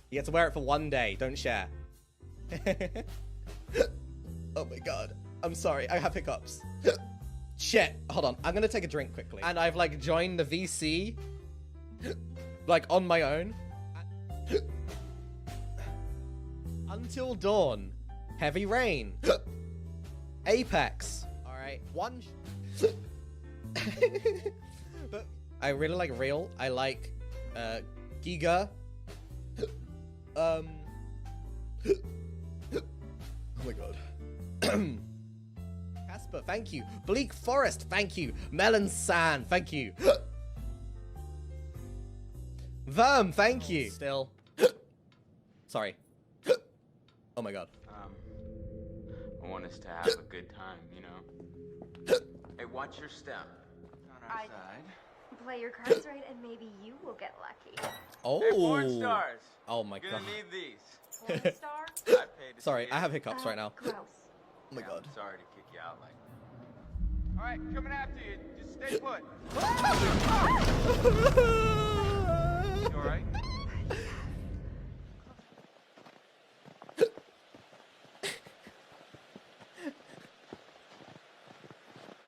You get to wear it for 1 day. Don't share. Oh my god. I'm sorry. I have hiccups. Shit. Hold on. I'm gonna take a drink quickly. And I've like joined the VC. Like on my own. Until Dawn. Heavy Rain. Apex. Alright. One. But I really like Real. I like Giga. Oh my god. Casper, thank you. Bleak Forest, thank you. Melon San, thank you. Verm, thank you. Still. Sorry. Oh my god. I want us to have a good time, you know? Hey, watch your step. On our side. Play your cards right and maybe you will get lucky. Oh. Hey, porn stars. Oh my You're god. gonna need these. Porn star? I paid to Sorry, see I it. have hiccups right now. Gross. Oh my Yeah, god. I'm sorry to kick you out like that. All right, coming after you. Just stay put.